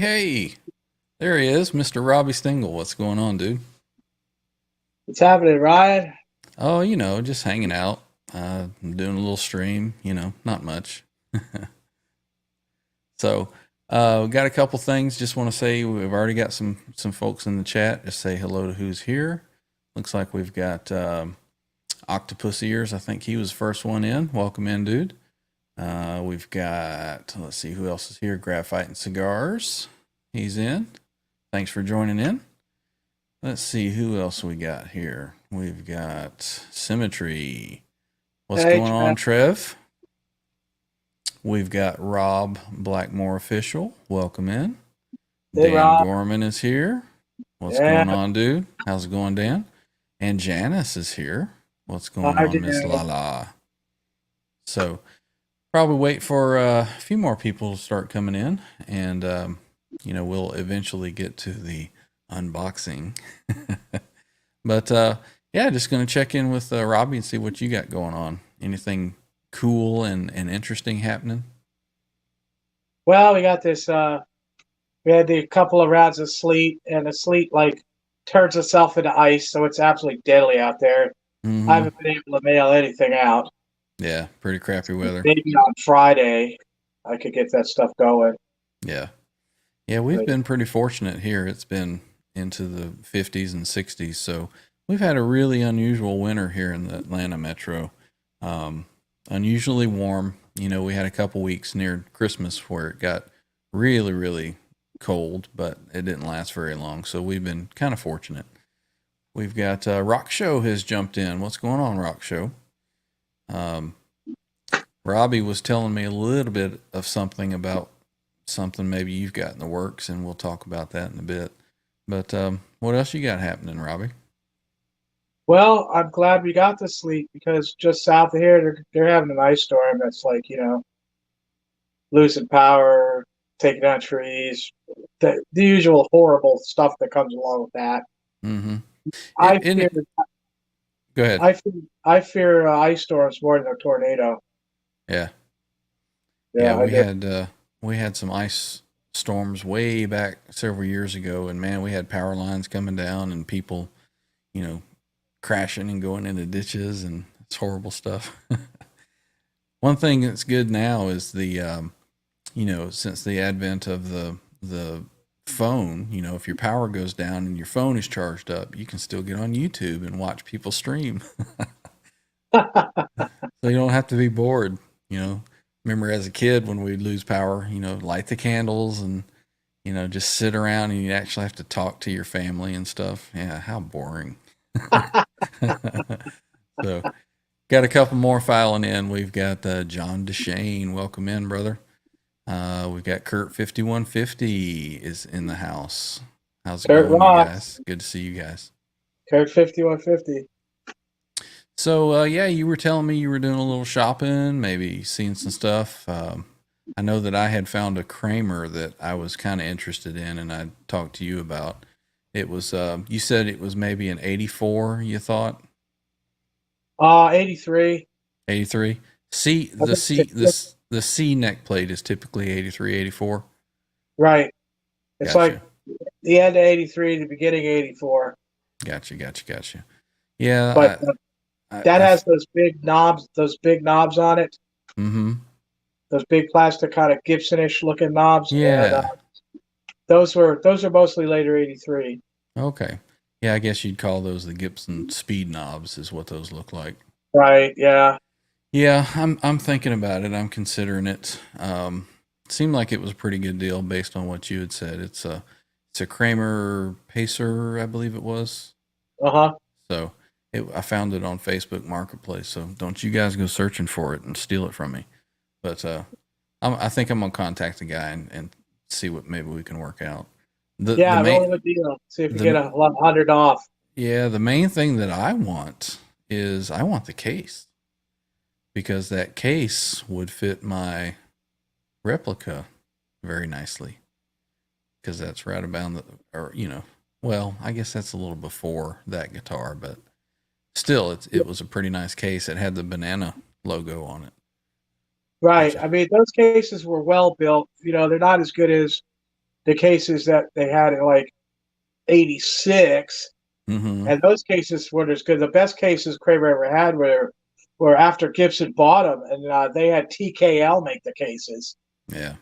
Hey. There he is, Mr. Robbie Stingle. What's going on, dude? What's happening, Ryan? Oh, just hanging out. I'm doing a little stream, not much. So, we got a couple things. Just want to say we've already got some folks in the chat. Just say hello to who's here. Looks like we've got Octopus Ears. I think he was the first one in. Welcome in, dude. We've got, let's see who else is here. Graphite and Cigars. He's in. Thanks for joining in. Let's see who else we got here. We've got Symmetry. What's Hey, going on, Trev? We've got Rob Blackmore Official. Welcome in. Hey, Dan Rob. Gorman is here. What's Yeah, going on, dude? How's it going, Dan? And Janice is here. What's going I on, did. Miss Lala? So probably wait for a few more people to start coming in, and we'll eventually get to the unboxing. But yeah, just gonna check in with Robbie and see what you got going on. Anything cool and interesting happening? Well, we got this. We had the couple of rounds of sleet, and the sleet like turns itself into ice, so it's absolutely deadly out there. I Mm-hmm. haven't been able to mail anything out. Yeah, pretty crappy weather. Maybe on Friday I could get that stuff going. Yeah. Yeah, we've But, been pretty fortunate here. It's been into the 50s and 60s, so we've had a really unusual winter here in the Atlanta metro. Um, Unusually warm. We had a couple weeks near Christmas where it got really, really cold, but it didn't last very long. So we've been kind of fortunate. We've got Rock Show has jumped in. What's going on, Rock Show? Um, Robbie was telling me a little bit of something about something maybe you've got in the works, and we'll talk about that in a bit. But what else you got happening, Robbie? well, I'm glad we got the sleet because just south of here they're having an ice storm that's like losing power, taking down trees, the usual horrible stuff that comes along with that. Mm-hmm. I In fear it, go ahead. I fear ice storms more than a tornado. Yeah, yeah. Yeah, I do. We had some ice storms way back several years ago, and man, we had power lines coming down and people, you know, crashing and going into ditches, and it's horrible stuff. One thing that's good now is since the advent of the phone, if your power goes down and your phone is charged up, you can still get on YouTube and watch people stream. So you don't have to be bored, you know. Remember as a kid when we'd lose power, light the candles and just sit around and you actually have to talk to your family and stuff. Yeah, how boring. So, got a couple more filing in. We've got John DeShane. Welcome in, brother. We've got Kurt 5150 is in the house. How's it Kurt going, you rocks. guys? Good to see you guys. Kurt 5150. So, yeah, you were telling me you were doing a little shopping, maybe seeing some stuff. I know that I had found a Kramer that I was kind of interested in, and I talked to you about. It was, you said it was maybe an 84, you thought? 83. 83? C, I the think C, this, the C neck plate is typically 83, 84. right. It's like Gotcha. the end of 83, the beginning of 84. Gotcha. Yeah, But that I has those big knobs on it, mm-hmm. those big plastic kind of Gibson-ish looking knobs, and Yeah. those are mostly later 83. Okay. Yeah, I guess you'd call those the Gibson speed knobs is what those look like. Right. Yeah. Yeah, I'm thinking about it. I'm considering it. Seemed like it was a pretty good deal based on what you had said. It's a Kramer Pacer, I believe it was. Uh-huh. So I found it on Facebook Marketplace. So don't you guys go searching for it and steal it from me. But I think I'm gonna contact the guy and see what maybe we can work out. The Yeah, roll main the deal. See if you get the a 100 off. yeah the main thing that I want is I want the case because that case would fit my replica very nicely because that's right about well, I guess that's a little before that guitar, but still it was a pretty nice case. It had the banana logo on it, which Right. I mean, those cases were well built. They're not as good as the cases that they had in like '86, and those cases weren't as good. The best cases Kramer ever had were after Gibson bought them, and they had TKL make the cases. Yeah.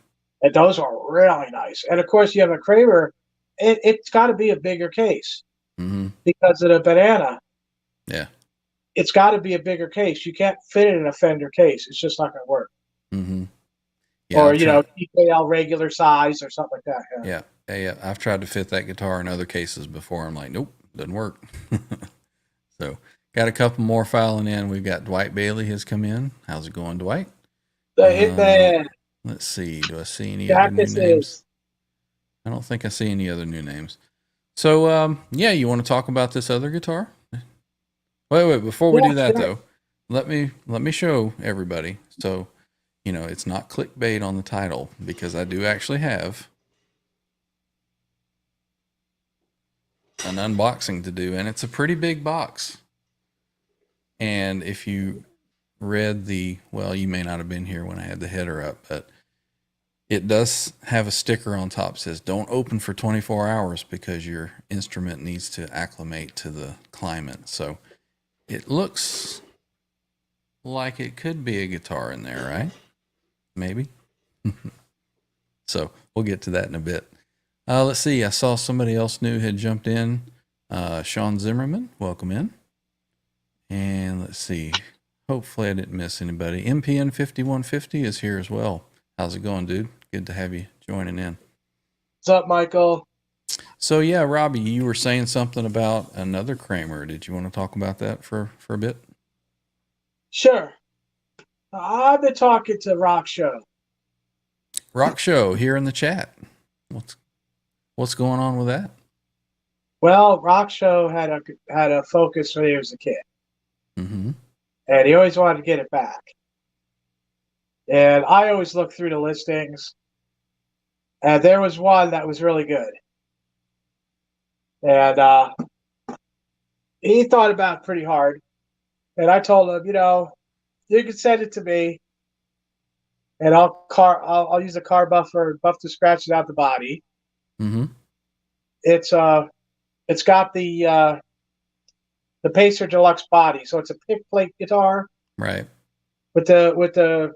And those are really nice. And of course, you have a Kramer. It's got to be a bigger case because of the banana. Yeah. It's got to be a bigger case. You can't fit it in a Fender case. It's just not going to work. Yeah, Or, TKL regular size or something like that. Yeah. Yeah. I've tried to fit that guitar in other cases before. I'm like, nope, doesn't work. So got a couple more filing in. We've got Dwight Bailey has come in. How's it going, Dwight? The Hitman. Let's see. Do I see any other new names? I don't think I see any other new names. So, yeah, you want to talk about this other guitar? Wait. Before we do that, though, let me show everybody. So, it's not clickbait on the title because I do actually have an unboxing to do, and it's a pretty big box. And if you read you may not have been here when I had the header up, but it does have a sticker on top that says don't open for 24 hours because your instrument needs to acclimate to the climate. So it looks like it could be a guitar in there, right? Maybe. So we'll get to that in a bit. Let's see. I saw somebody else new had jumped in. Sean Zimmerman, welcome in. And let's see. Hopefully I didn't miss anybody. MPN 5150 is here as well. How's it going, dude? Good to have you joining in. What's up, Michael? So yeah, Robbie, you were saying something about another Kramer. Did you want to talk about that for a bit? Sure. I've been talking to Rock Show. Rock Show here in the chat. What's going on with that? Well, Rock Show had a Focus when he was a kid. And he always wanted to get it back. And I always look through the listings. And there was one that was really good. And he thought about it pretty hard. And I told him, you can send it to me. And I'll use a car buffer, buff the scratches out the body. It's got the Pacer Deluxe body, so it's a pick plate guitar, right? With the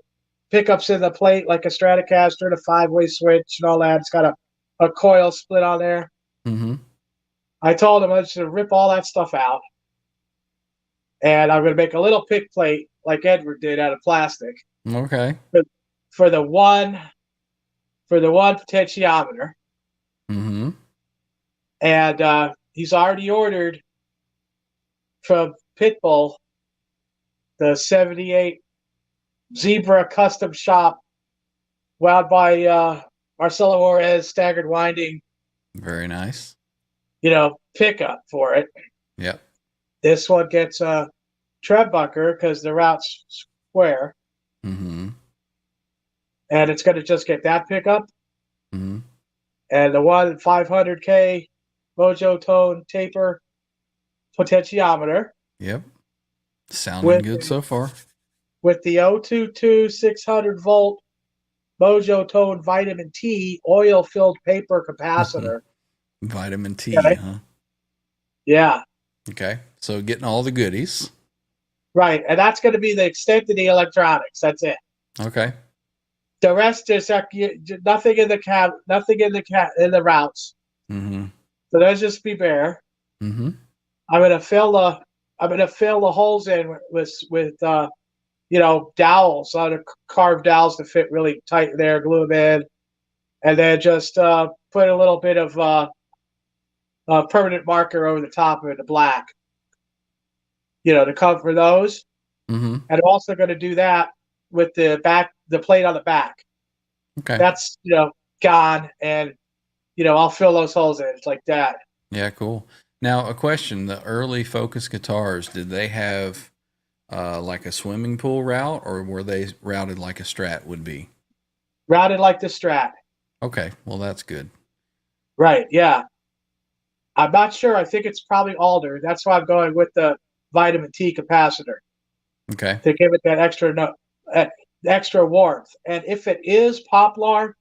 pickups in the plate like a Stratocaster, the 5-way switch and all that. It's got a coil split on there. I told him I was going to rip all that stuff out, and I'm going to make a little pick plate like Edward did out of plastic. Okay. For the one potentiometer. And he's already ordered from Pitbull the 78 Zebra custom shop wound by Marcelo Juarez staggered winding. Very nice. Pickup for it. Yep. This one gets a Trebucker because the route's square. And it's going to just get that pickup. And the one 500K Mojo Tone taper potentiometer. Yep. Sounding good so far. With the 022 600 volt Mojo Tone Vitamin T oil filled paper capacitor. Vitamin T, okay. Huh? Yeah. Okay. So getting all the goodies. Right. And that's going to be the extent of the electronics. That's it. Okay. The rest is nothing in the routes. So those just be bare. I'm gonna fill the holes in with dowels, carved dowels to fit really tight there, glue them in, and then just put a little bit of permanent marker over the top of it, the black, to cover those. And I'm also going to do that with the plate on the back. Okay. That's gone, and I'll fill those holes in. It's like that. Yeah, cool. Now, a question: the early Focus guitars, did they have like a swimming pool route, or were they routed like a Strat would be? Routed like the Strat. Okay, well that's good. Right. Yeah. I'm not sure. I think it's probably Alder. That's why I'm going with the Vitamin T capacitor. Okay. To give it that extra warmth. And if it is Poplar,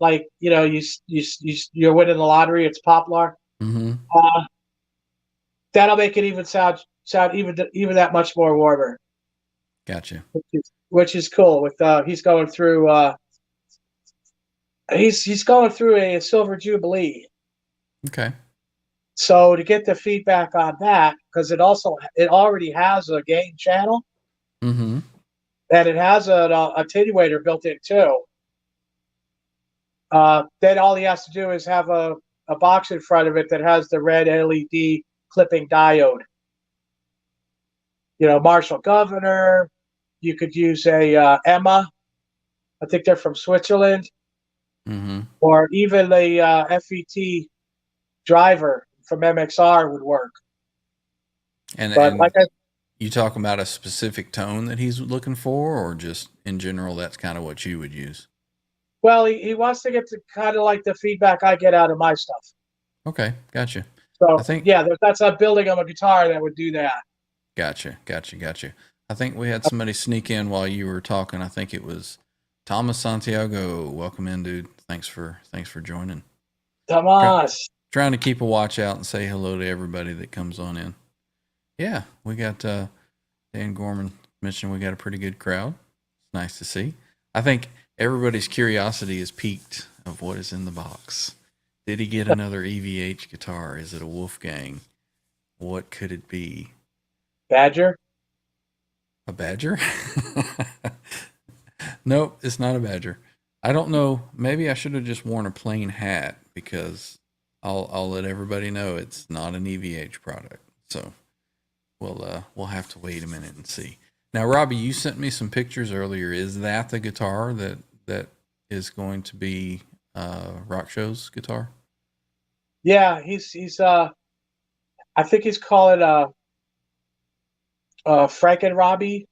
like you're winning the lottery. It's Poplar. Mm-hmm. Uh, that'll make it even sound even that much more warmer, Gotcha. which is cool. With he's going through he's going through a silver jubilee. Okay. So to get the feedback on that, because it already has a gain channel Mm-hmm. and it has an attenuator built in too. Then all he has to do is have a box in front of it that has the red LED clipping diode. Marshall Governor. You could use a Emma. I think they're from Switzerland, Mm-hmm. or even the FET driver from MXR would work. But And like I you talking about a specific tone that he's looking for, or just in general, that's kind of what you would use? Well, he wants to get to kind of like the feedback I get out of my stuff. Okay, gotcha. I So think yeah, that's a building of a guitar that would do that. gotcha. I think we had somebody sneak in while you were talking. I think it was Thomas Santiago. Welcome in, dude. Thanks for joining. Tomas. Trying to keep a watch out and say hello to everybody that comes on in. Yeah, we got Dan Gorman mentioned we got a pretty good crowd. It's nice to see. I think everybody's curiosity is piqued of what is in the box. Did he get another EVH guitar? Is it a Wolfgang? What could it be? Badger? A Badger? Nope, it's not a Badger. I don't know. Maybe I should have just worn a plain hat because I'll let everybody know it's not an EVH product. So we'll have to wait a minute and see. Now, Robbie, you sent me some pictures earlier. Is that the guitar that is going to be Rock Show's guitar? Yeah, he's I think he's calling Franken Robbie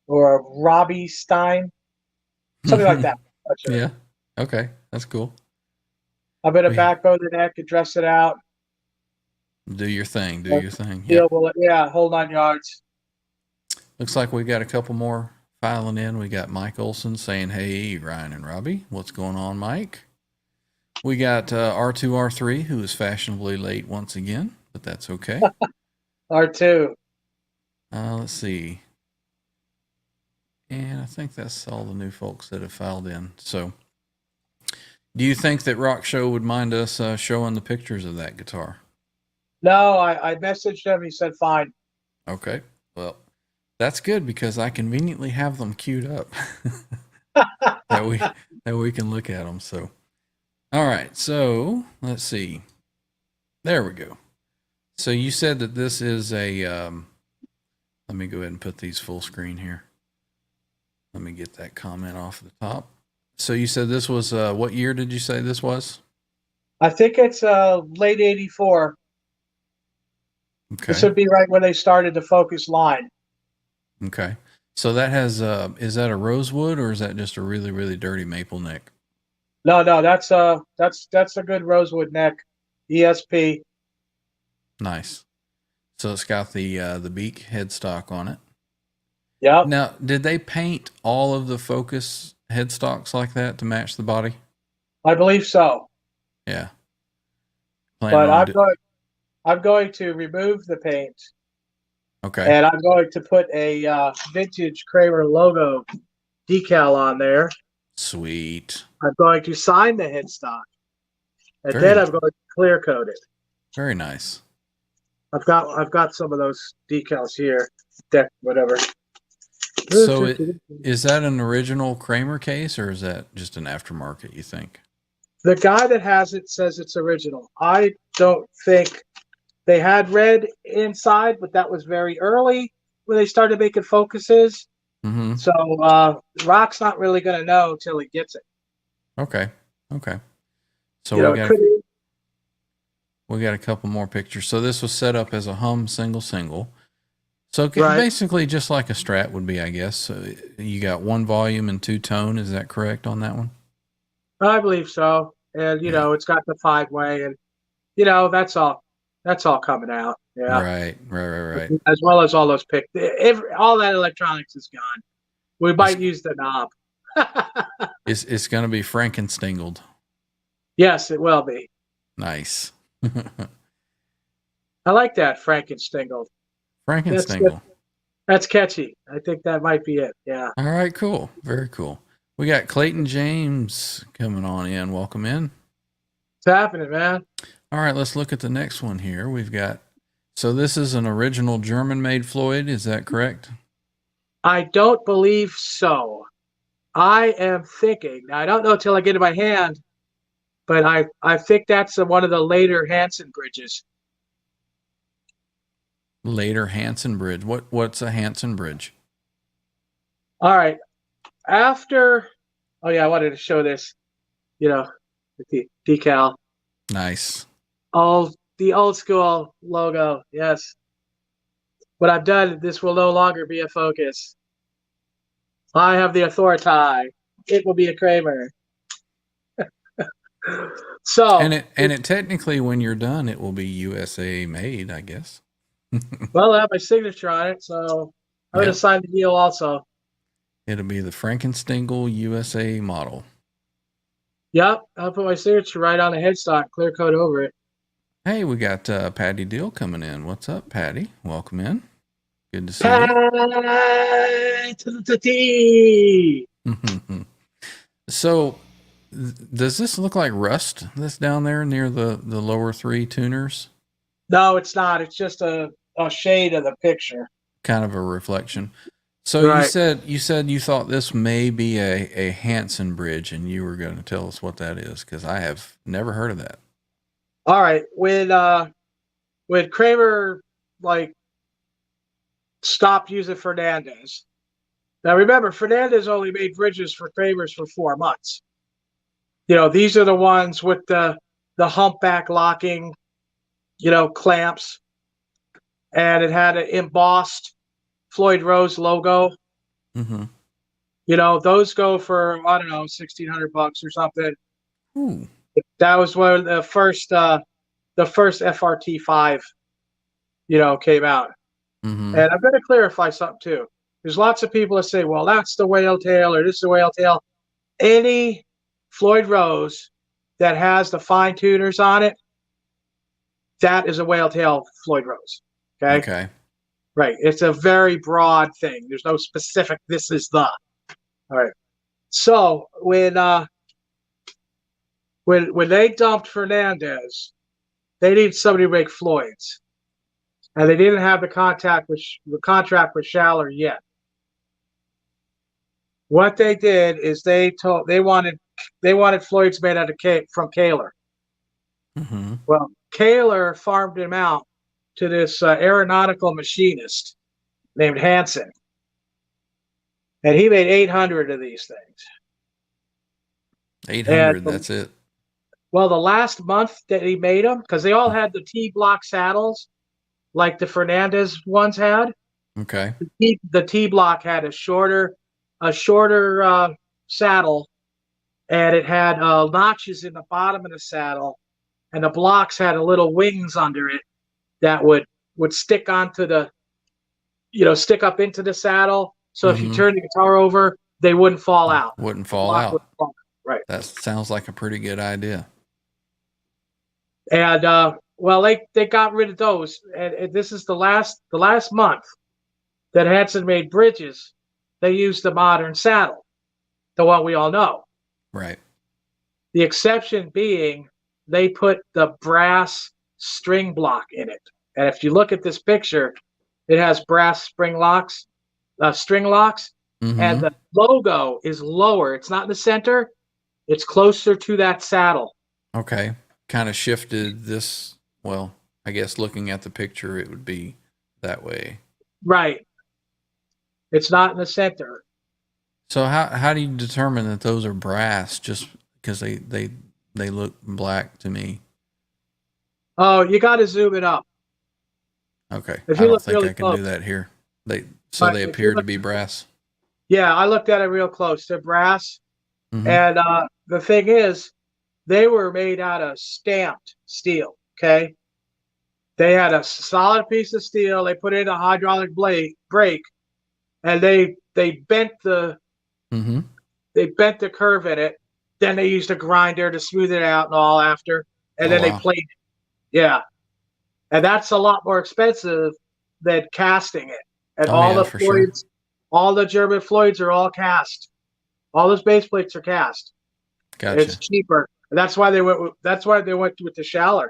or Robbie Stein, something like that. Not sure. Yeah. Okay, that's cool. I'm gonna We backbone the neck and dress it out. do your thing. Do your thing. Yeah, Yep. well, yeah, whole 9 yards. Looks like we got a couple more filing in. We got Mike Olson saying, "Hey, Ryan and Robbie, what's going on, Mike?" We got R2R3, who is fashionably late once again, but that's okay. R2. Let's see. And I think that's all the new folks that have filed in. So, do you think that Rock Show would mind us showing the pictures of that guitar? No, I messaged him. He said fine. Okay. Well, that's good because I conveniently have them queued up that we can look at them. So, all right. So let's see. There we go. So you said that this is a. Let me go ahead and put these full screen here. Let me get that comment off the top. So you said this was what year did you say this was? I think it's late '84. Okay. This would be right when they started the Focus line. Okay. So that has is that a rosewood or is that just a really, really dirty maple neck? No, that's a good rosewood neck, ESP. Nice. So it's got the beak headstock on it. Yep. Now, did they paint all of the Focus headstocks like that to match the body? I believe so. Yeah. But I'm going to remove the paint. Okay. And I'm going to put a vintage Kramer logo decal on there. Sweet. I'm going to sign the headstock. And then I'm going to clear coat it. Very nice. I've got some of those decals here. Whatever. So is that an original Kramer case or is that just an aftermarket, you think? The guy that has it says it's original. I don't think they had red inside, but that was very early when they started making Focuses. Mm-hmm. So Rock's not really going to know till he gets it. Okay. So we got a couple more pictures. So this was set up as a hum single. So basically just like a Strat would be, I guess. So you got one volume and two tone. Is that correct on that one? I believe so. And, it's got the 5-way and, that's all coming out. Yeah. Right. As well as all those all that electronics is gone. We might use the knob. It's going to be Frankenstein. Yes, it will be. Nice. I like that Frankenstein. That's Frankenstein. that's catchy. I think that might be it. Yeah. All right, cool. Very cool. We got Clayton James coming on in. Welcome in. What's happening, man? All right, let's look at the next one here. We've got, so this is an original German made Floyd. Is that correct? I don't believe so. I am thinking. Now, I don't know till I get in my hand, but I think that's one of the later Hanson bridges. Later Hanson Bridge. What's a Hanson Bridge? All right. After, oh yeah, I wanted to show this. You know, the decal. Nice. The old school logo. Yes. What I've done, this will no longer be a focus. I have the authority. It will be a Kramer. So, And it technically, when you're done, it will be USA made, I guess. well, I have my signature on it, so I'm going to sign the deal also. It'll be the Frankenstein USA model. Yep, I'll put my signature right on the headstock, clear coat over it. Hey, we got Patty Deal coming in. What's up, Patty? Welcome in. Good to see you. So, does this look like rust that's down there near the lower three tuners? No, it's not. It's just a shade of the picture. Kind of a reflection. So right. you said you thought this may be a Hanson bridge, and you were going to tell us what that is, because I have never heard of that. All right, when Kramer stopped using Fernandez. Now remember, Fernandez only made bridges for Kramers for 4 months. These are the ones with the humpback locking, clamps, and it had an embossed Floyd Rose logo. Mm-hmm. Those go for, I don't know, $1,600 or something. Ooh. That was when the first FRT5, came out. Mm-hmm. And I'm going to clarify something too. There's lots of people that say, well, that's the whale tail or this is the whale tail. Any Floyd Rose that has the fine tuners on it, that is a whale tail Floyd Rose. Okay. Right. It's a very broad thing. There's no specific, this is the. All right. So when they dumped Fernandez, they needed somebody to make Floyds. And they didn't have the contract with Schaller yet. What they did is they wanted Floyds made out of from Kaler. Mm-hmm. Well, Kaler farmed him out to this aeronautical machinist named Hanson, and he made 800 of these things. 800. That's it. Well, the last month that he made them, because they all had the T-block saddles, like the Fernandez ones had. Okay. The T-block had a shorter saddle, and it had notches in the bottom of the saddle, and the blocks had a little wings under it that would stick onto the, stick up into the saddle. So if you turn the guitar over, they wouldn't fall out. Wouldn't fall out. Right. That sounds like a pretty good idea. And well, they got rid of those, and this is the last month that Hanson made bridges. They used the modern saddle, the one we all know. Right. The exception being they put the brass string block in it. And if you look at this picture, it has brass string locks, mm-hmm. And the logo is lower. It's not in the center. It's closer to that saddle. Okay. Kind of shifted this. Well, I guess looking at the picture, it would be that way. Right. It's not in the center. So how do you determine that those are brass? Just because they look black to me. Oh, you got to zoom it up. Okay. I don't think I can do that here. They appear to be brass. Yeah, I looked at it real close. They're brass. Mm-hmm. And the thing is, they were made out of stamped steel, okay? They had a solid piece of steel. They put it in a hydraulic brake, and they bent the mm-hmm. they bent the curve in it. Then they used a grinder to smooth it out and all after, and Oh, then they wow. plated it. Yeah, and that's a lot more expensive than casting it. And Oh, all yeah, the for sure. Floyds, all the German Floyds are all cast. All those base plates are cast. It's Gotcha. cheaper. That's why they went. That's why they went with the Schaller,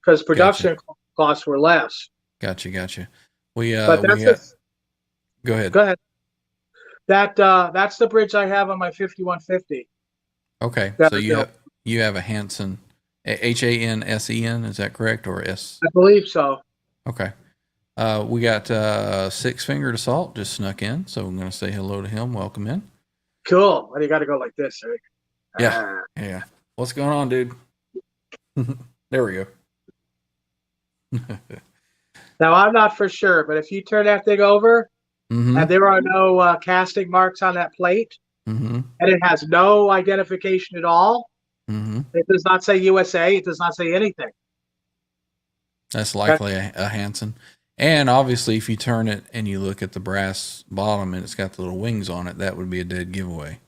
because Gotcha. production costs were less. Gotcha. But We that's got, just go ahead. go ahead. That's the bridge I have on my 5150 Okay. that So I built. you have a Hansen, Hansen, is that correct? Or S? I believe so. Okay. We got Six Fingered Assault just snuck in, so I'm going to say hello to him. Welcome in. Cool. And you got to go like this, Eric. Yeah. Yeah. What's going on, dude? There we go. Now I'm not for sure, but if you turn that thing over Mm-hmm. and there are no casting marks on that plate, Mm-hmm. and it has no identification at all, Mm-hmm. it does not say USA. It does not say anything. That's That, likely a Hansen. And obviously, if you turn it and you look at the brass bottom and it's got the little wings on it, that would be a dead giveaway.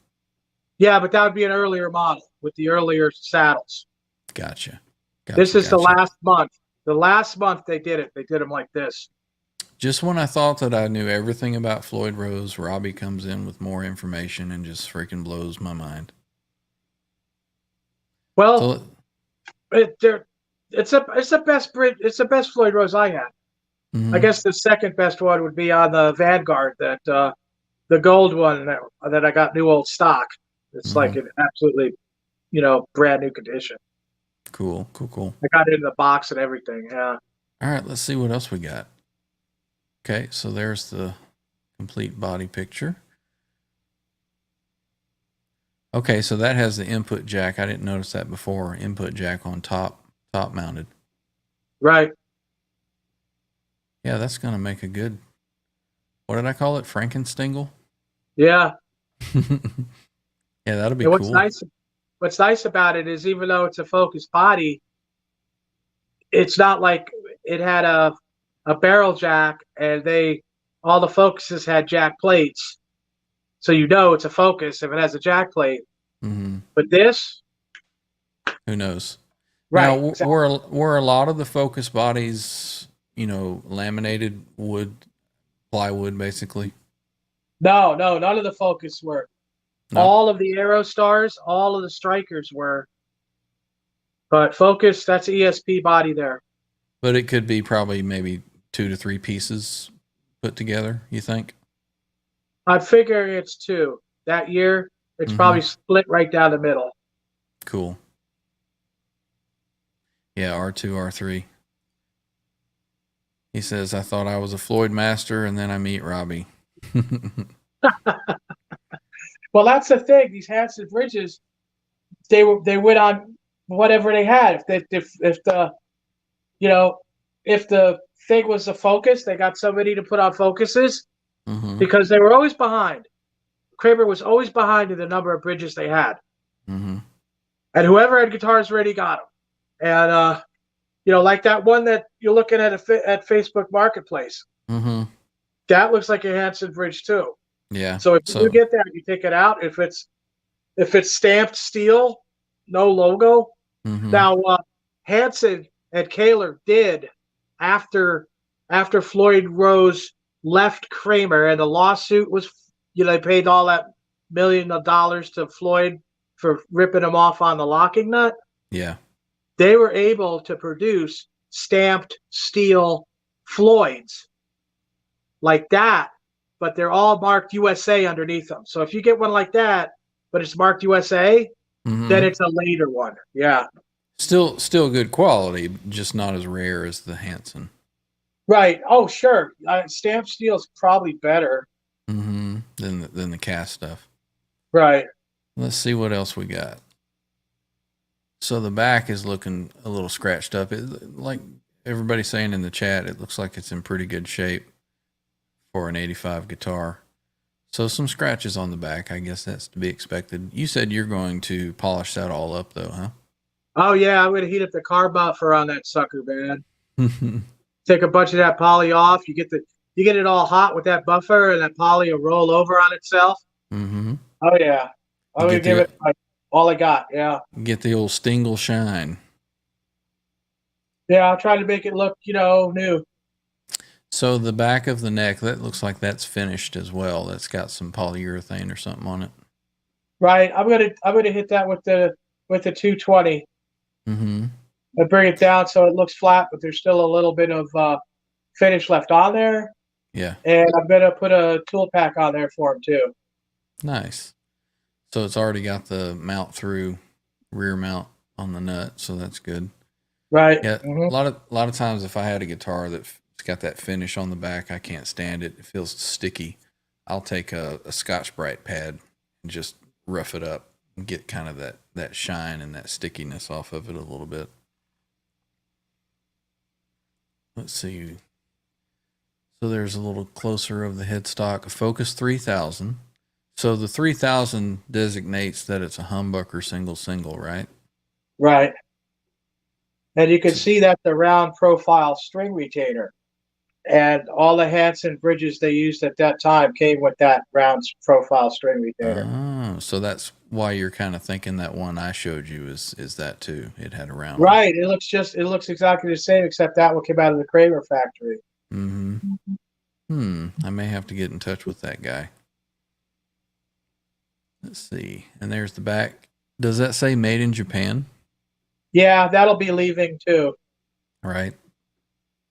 yeah, but that would be an earlier model with the earlier saddles. Gotcha. This is the last month. The last month they did it. They did them like this. Just when I thought that I knew everything about Floyd Rose, Robbie comes in with more information and just freaking blows my mind. Well, So, it's the best bridge. It's the best Floyd Rose I had. mm-hmm. I guess the second best one would be on the Vanguard, that the gold one that I got new old stock. It's Mm-hmm. like an absolutely, brand new condition. Cool. I got it in the box and everything. Yeah. All right, let's see what else we got. Okay, so there's the complete body picture. Okay, so that has the input jack. I didn't notice that before. Input jack on top mounted. Right. Yeah, that's gonna make a good. What did I call it? Frankensteingle. Yeah. Yeah, that'll be And cool. What's nice about it is, even though it's a focused body, it's not like it had a barrel jack and all the focuses had jack plates. So it's a focus if it has a jack plate. Mm-hmm. But this, Who knows? right? Now, Exactly. were a lot of the focus bodies, laminated wood, plywood, basically? No, none of the focus were. No. All of the Aerostars, all of the Strikers were. But focus, that's ESP body there. But it could be probably maybe 2 to 3 pieces put together, you think? I figure it's 2. That year, it's probably split right down the middle. Cool. Yeah, R2, R3. He says, I thought I was a Floyd master, and then I meet Robbie. Well, that's the thing. These Hanson bridges, they went on whatever they had. If the thing was a focus, they got somebody to put on focuses because they were always behind. Kramer was always behind in the number of bridges they had. Mm-hmm. And whoever had guitars ready got them. And like that one that you're looking at Facebook Marketplace. Mm-hmm. That looks like a Hanson bridge too. Yeah. So if you get that, you take it out. If it's stamped steel, no logo. Mm-hmm. Now Hanson and Kaler did after Floyd Rose left Kramer and the lawsuit was, they paid all that $1 million to Floyd for ripping him off on the locking nut. Yeah. They were able to produce stamped steel Floyds like that, but they're all marked USA underneath them. So if you get one like that, but it's marked USA, then it's a later one. Yeah. Still good quality, just not as rare as the Hanson. Right. Oh, sure. Stamped steel is probably better. Mm-hmm. Than the cast stuff. Right. Let's see what else we got. So the back is looking a little scratched up. Like everybody's saying in the chat, it looks like it's in pretty good shape for an 85 guitar. So some scratches on the back. I guess that's to be expected. You said you're going to polish that all up though, huh? Oh, yeah. I'm going to heat up the car buffer on that sucker, man. Take a bunch of that poly off. You get it all hot with that buffer, and that poly will roll over on itself. Mm-hmm. Oh, yeah. I'm gonna give it all I got. Yeah. get the old Stingle shine. Yeah, I'll try to make it look, new. So the back of the neck, that looks like that's finished as well. That's got some polyurethane or something on it. Right. I'm gonna hit that with the 220 Mm-hmm. and bring it down so it looks flat, but there's still a little bit of finish left on there. Yeah. And I'm gonna put a tool pack on there for him too. Nice. So it's already got the mount through rear mount on the nut, so that's good. Right. Yeah, Mm-hmm. a lot of times if I had a guitar that's got that finish on the back, I can't stand it. It feels sticky. I'll take a Scotch-Brite pad and just rough it up and get kind of that shine and that stickiness off of it a little bit. Let's see. So there's a little closer of the headstock. Focus 3000. So the 3000 designates that it's a humbucker single, right? Right. And you can see that the round profile string retainer and all the Hanson bridges they used at that time came with that round profile string retainer. Oh, so that's why you're kind of thinking that one I showed you is that too. It had a round. Right. It looks exactly the same, except that one came out of the Kramer factory. Mm-hmm. I may have to get in touch with that guy. Let's see. And there's the back. Does that say made in Japan? Yeah, that'll be leaving too. Right.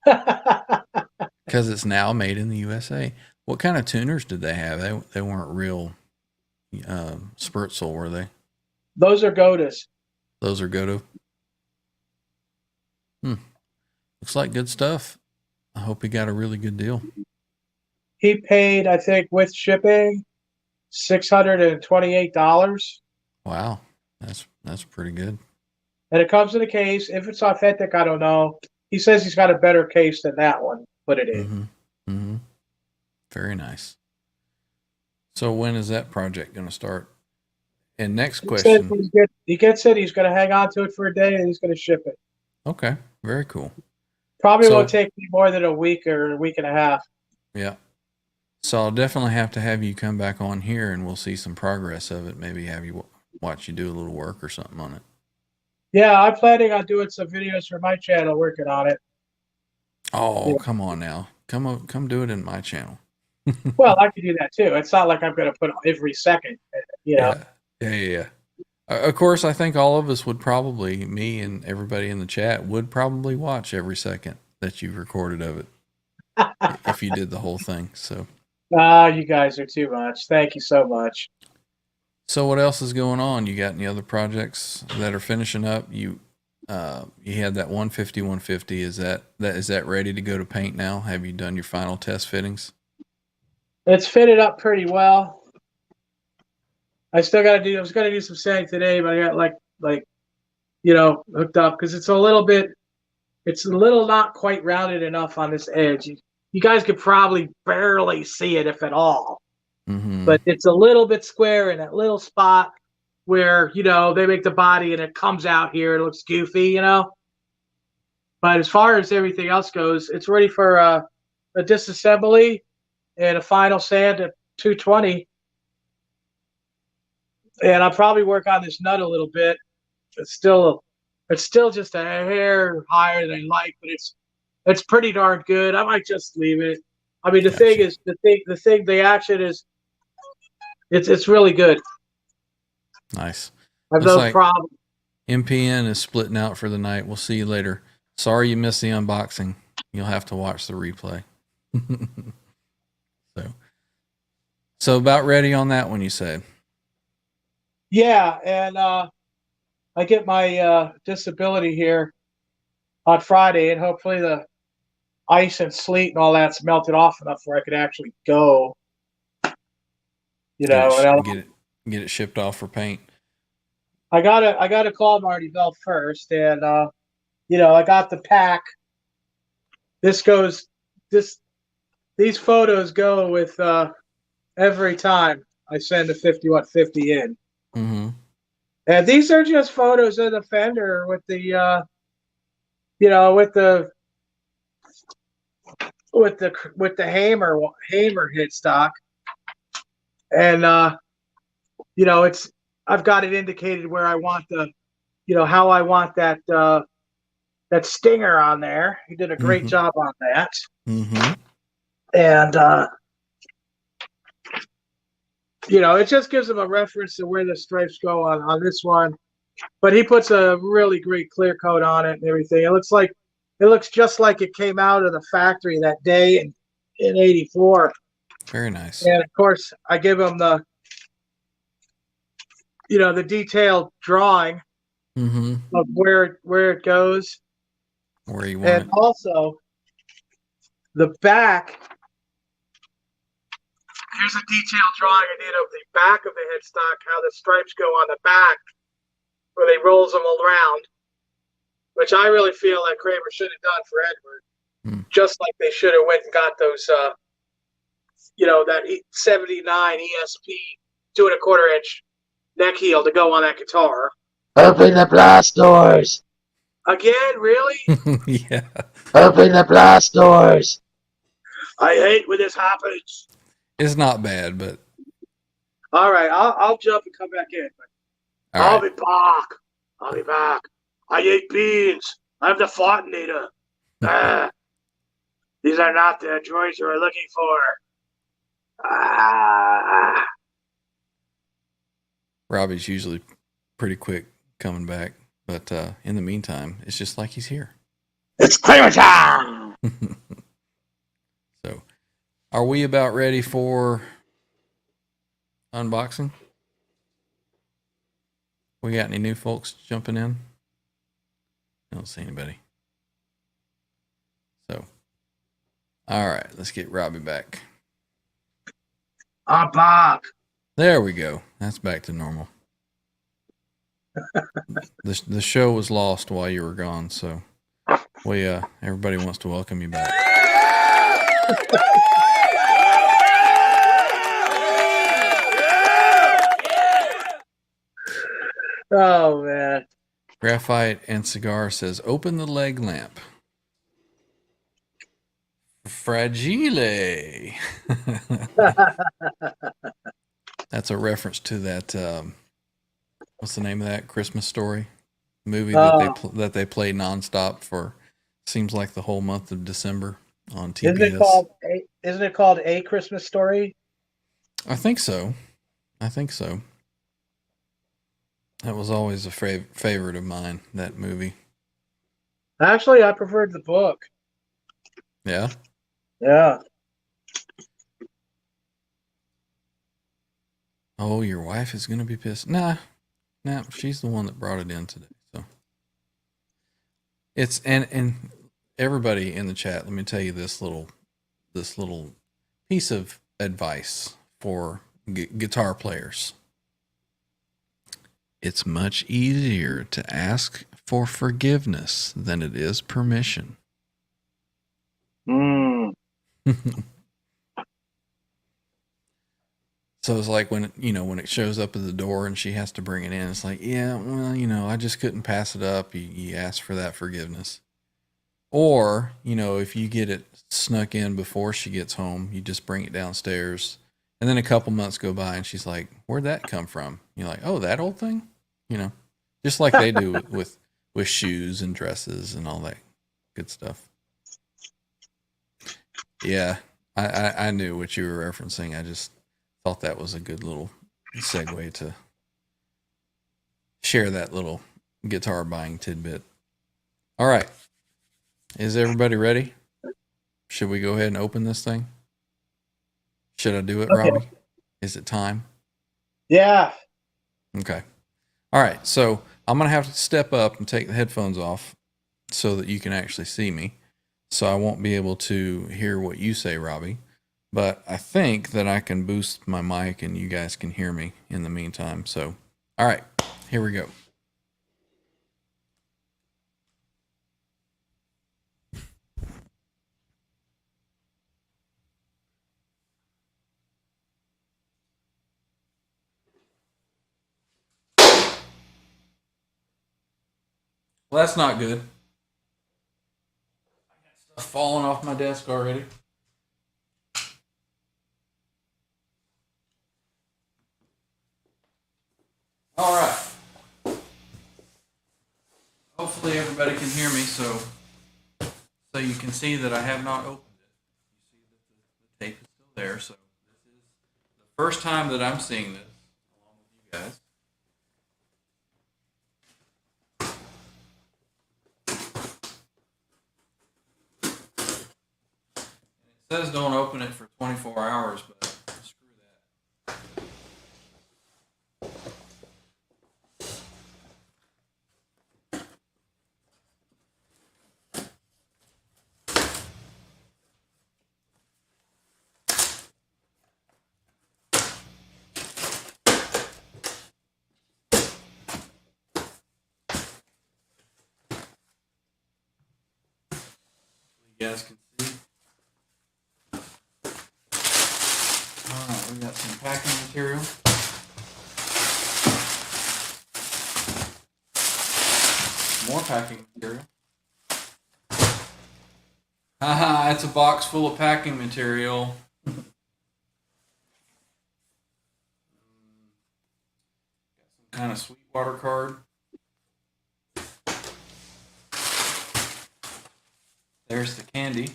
Because it's now made in the USA. What kind of tuners did they have? They weren't real Spertzel, were they? Those are Godas. Those are Goto. Looks like good stuff. I hope he got a really good deal. He paid, I think, with shipping, $628. Wow, that's pretty good. And it comes in a case. If it's authentic, I don't know. He says he's got a better case than that one. Put it in. Mm-hmm. Mm-hmm. Very nice. So when is that project going to start? And next question. He gets it. He's going to hang on to it for a day, and he's going to ship it. Okay, very cool. Probably won't take me more than a week or a week and a half. Yeah. So I'll definitely have you come back on here, and we'll see some progress of it. Maybe have you watch you do a little work or something on it. Yeah, I'm planning on doing some videos for my channel, working on it. Oh, yeah. Come on now. Come do it in my channel. Well, I can do that too. It's not like I'm going to put every second, Yeah. Of course, I think all of us would probably, me and everybody in the chat, would probably watch every second that you've recorded of it if you did the whole thing. So. You guys are too much. Thank you so much. So what else is going on? You got any other projects that are finishing up? You had that 150. Is that ready to go to paint now? Have you done your final test fittings? It's fitted up pretty well. I was going to do some sanding today, but I got hooked up because it's a little not quite rounded enough on this edge. You guys could probably barely see it, if at all. Mm-hmm. But it's a little bit square in that little spot where, they make the body and it comes out here. It looks goofy, But as far as everything else goes, it's ready for a disassembly and a final sand at 220. And I'll probably work on this nut a little bit. It's still just a hair higher than I like, but it's pretty darn good. I might just leave it. I mean, the action is, it's really good. Nice. I have no problem. MPN is splitting out for the night. We'll see you later. Sorry you missed the unboxing. You'll have to watch the replay. So about ready on that one, you say? Yeah, and I get my disability here on Friday, and hopefully the ice and sleet and all that's melted off enough where I could actually go. Get it shipped off for paint. I gotta call Marty Bell first, and I got the pack. These photos go with every time I send a 5150 in. Mm-hmm. And these are just photos of the fender with the with the hammer hit stock, and I've got it indicated where I want how I want that stinger on there. He did a great job on that. Mm-hmm. And it just gives them a reference to where the stripes go on this one. But he puts a really great clear coat on it and everything. It looks just like it came out of the factory that day in '84. Very nice. And of course, I give him the detailed drawing of where it goes. Where you want and it. Also, the back. Here's a detailed drawing I did of the back of the headstock, how the stripes go on the back, where they rolls them around, which I really feel like Kramer should have done for Edward, just like they should have went and got those, that 79 ESP 2¼ inch neck heel to go on that guitar. Open the blast doors. Again, really? Yeah. Open the blast doors. I hate when this happens. It's not bad, but all right, I'll jump and come back in. I'll be back. I ate beans. I'm the Fortinator. These are not the droids we're looking for. Robbie's usually pretty quick coming back, but in the meantime, it's just like he's here. It's Kramer time. So, are we about ready for unboxing? We got any new folks jumping in? I don't see anybody. So, all right, let's get Robbie back. I'm back. There we go. That's back to normal. The show was lost while you were gone, so everybody wants to welcome you back. Oh man. Graphite and Cigar says, "Open the leg lamp." Fragile. That's a reference to that. What's the name of that Christmas Story movie that they play nonstop for? Seems like the whole month of December on TBS. Isn't it called A Christmas Story? I think so. That was always a favorite of mine, that movie. Actually, I preferred the book. Yeah? Yeah. Oh, your wife is going to be pissed. Nah, she's the one that brought it in today. So it's, and everybody in the chat, let me tell you this little piece of advice for guitar players. It's much easier to ask for forgiveness than it is permission. So it's like when it shows up at the door and she has to bring it in, it's like, yeah, well, I just couldn't pass it up. You ask for that forgiveness. Or, if you get it snuck in before she gets home, you just bring it downstairs. And then a couple months go by and she's like, where'd that come from? You're like, oh, that old thing? Just like they do with shoes and dresses and all that good stuff. Yeah, I knew what you were referencing. I just thought that was a good little segue to share that little guitar buying tidbit. All right. Is everybody ready? Should we go ahead and open this thing? Should I do it, Okay. Robbie? Is it time? Yeah. Okay. All right. So I'm going to have to step up and take the headphones off so that you can actually see me. So I won't be able to hear what you say, Robbie. But I think that I can boost my mic and you guys can hear me in the meantime. So, all right, here we go. Well, that's not good. I got stuff falling off my desk already. All right. Hopefully everybody can hear me, so you can see that I have not opened it. You see that the tape is still there, so this is the first time that I'm seeing this along with you guys. It says don't open it for 24 hours, but screw that. You guys can see. Alright, we got some packing material. More packing material. Haha, it's a box full of packing material. Got some kind of Sweetwater card. There's the candy.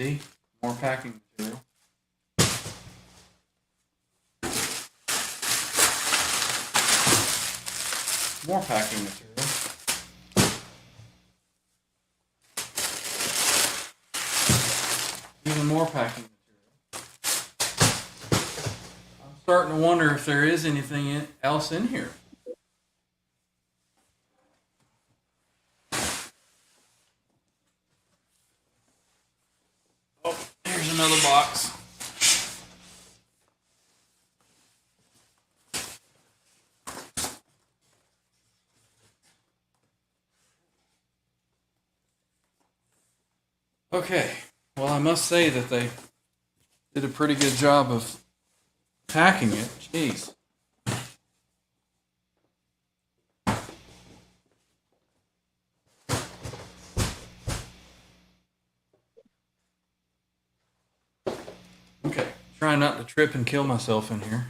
See? More packing material. More packing material. Even more packing material. I'm starting to wonder if there is anything else in here. Oh, here's another box. Okay, well, I must say that they did a pretty good job of packing it. Jeez. Okay, trying not to trip and kill myself in here.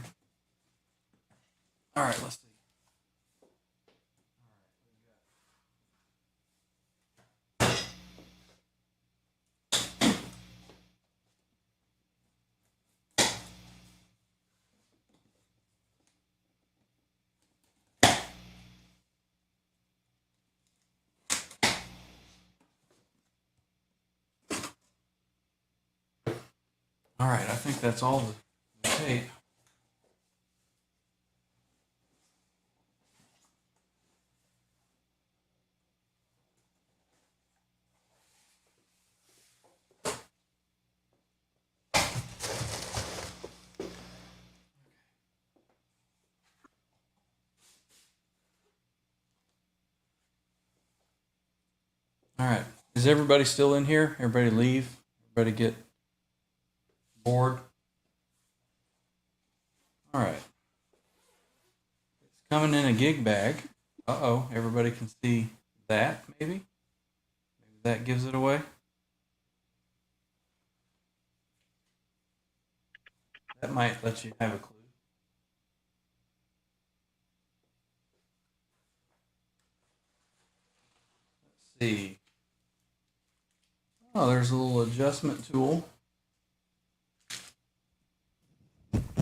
All right, let's see. All right, I think that's all the tape. All right, is everybody still in here? Everybody leave? Everybody get bored? All right. It's coming in a gig bag. Uh-oh, everybody can see that, maybe? Maybe that gives it away? That might let you have a clue. Let's see. Oh, there's a little adjustment tool.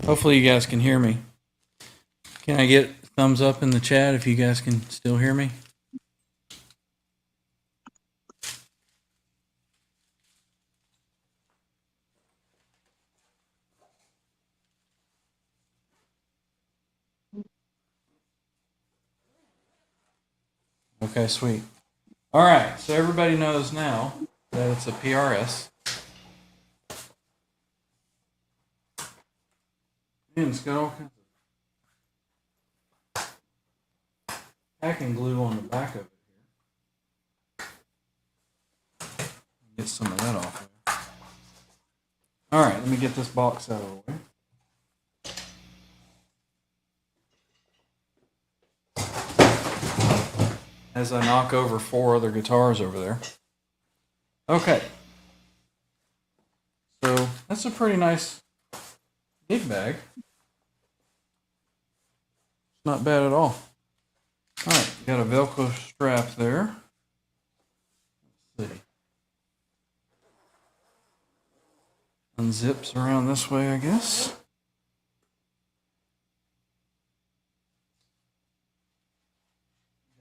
Hopefully you guys can hear me. Can I get a thumbs up in the chat if you guys can still hear me? Okay, sweet. All right, so everybody knows now that it's a PRS. Man, it's got all kinds of packing glue on the back of it here. Get some of that off there. All right, let me get this box out of the way. As I knock over 4 other guitars over there. Okay. So That's a pretty nice gig bag. Not bad at all. All right, got a Velcro strap there. Let's see. Unzips around this way, I guess.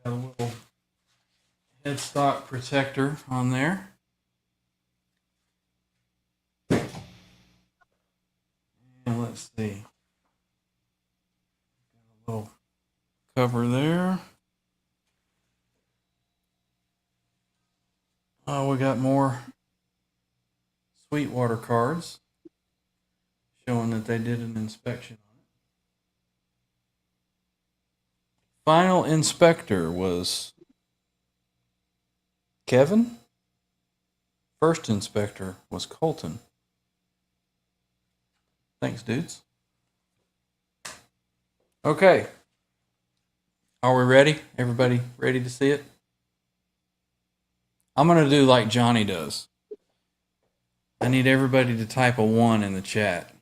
Got a little headstock protector on there. And let's see. Got a little cover there. Oh, we got more Sweetwater cards showing that they did an inspection on it. Final inspector was Kevin. First inspector was Colton. Thanks, dudes. Okay. Are we ready? Everybody ready to see it? I'm going to do like Johnny does. I need everybody to type a 1 in the chat.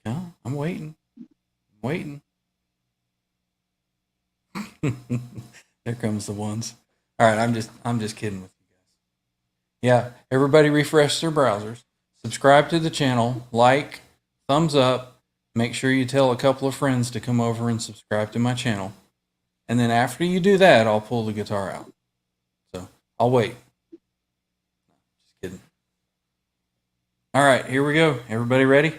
Yeah, I'm waiting. There comes the ones. All right, I'm just kidding with you guys. Yeah, everybody refresh their browsers. Subscribe to the channel, like, thumbs up. Make sure you tell a couple of friends to come over and subscribe to my channel. And then after you do that, I'll pull the guitar out. So I'll wait. Just kidding. All right, here we go. Everybody ready?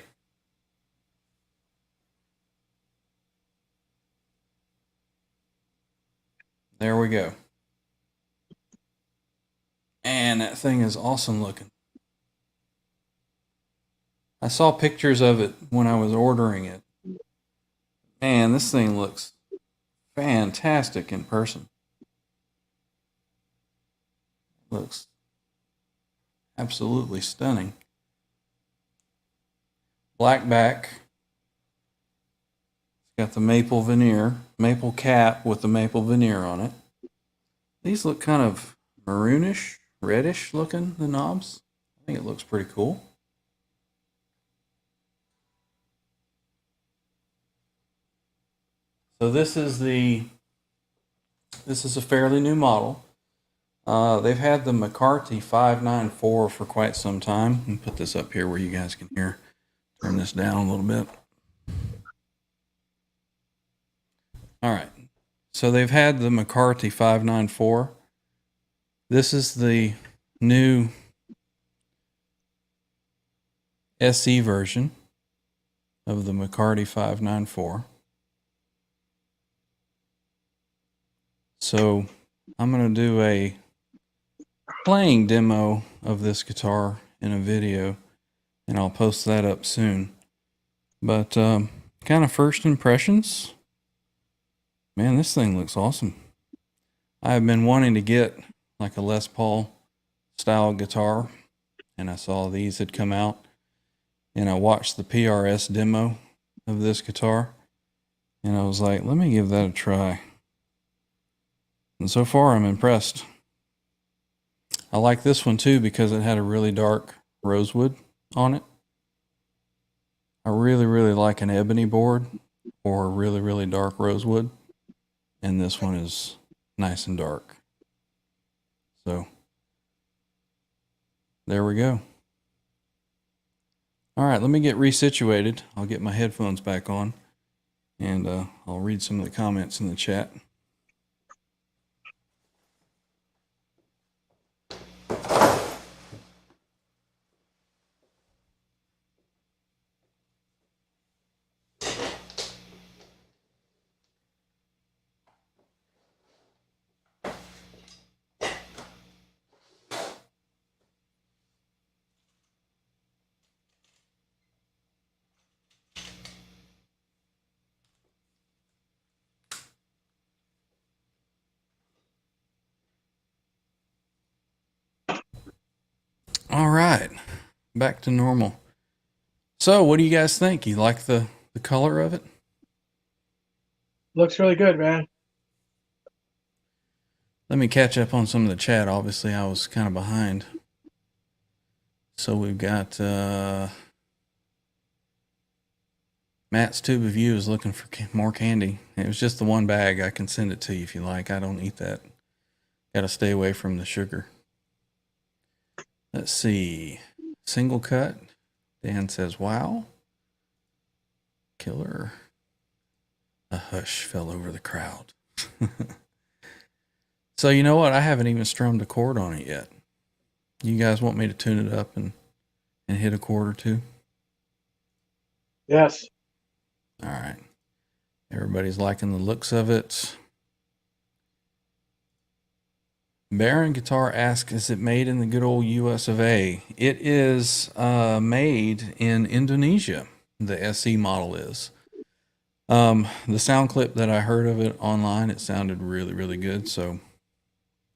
There we go. And that thing is awesome looking. I saw pictures of it when I was ordering it. Man, this thing looks fantastic in person. Looks absolutely stunning. Black back. It's got the maple veneer, maple cap with the maple veneer on it. These look kind of maroonish, reddish looking, the knobs. I think it looks pretty cool. So this is a fairly new model. They've had the McCarty 594 for quite some time. Let me put this up here where you guys can hear. Turn this down a little bit. All right. So they've had the McCarty 594. This is the new SE version of the McCarty 594. So I'm going to do a playing demo of this guitar in a video, and I'll post that up soon. But kind of first impressions. Man, this thing looks awesome. I've been wanting to get like a Les Paul style guitar, and I saw these had come out, and I watched the PRS demo of this guitar, and I was like, let me give that a try. And so far, I'm impressed. I like this one too because it had a really dark rosewood on it. I really, really like an ebony board or a really, really dark rosewood. And this one is nice and dark. So, there we go. All right, let me get resituated. I'll get my headphones back on, and I'll read some of the comments in the chat. All right, back to normal. So, what do you guys think? You like the color of it? Looks really good, man. Let me catch up on some of the chat. Obviously, I was kind of behind. So we've got Matt's Tube of You is looking for more candy. It was just the one bag. I can send it to you if you like. I don't eat that. Got to stay away from the sugar. Let's see. Singlecut. Dan says, wow. Killer. A hush fell over the crowd. So you know what? I haven't even strummed a chord on it yet. You guys want me to tune it up and hit a chord or two? Yes. All right. Everybody's liking the looks of it. Baron Guitar asks, is it made in the good old US of A? It is made in Indonesia. The SE model is. The sound clip that I heard of it online, it sounded really, really good. So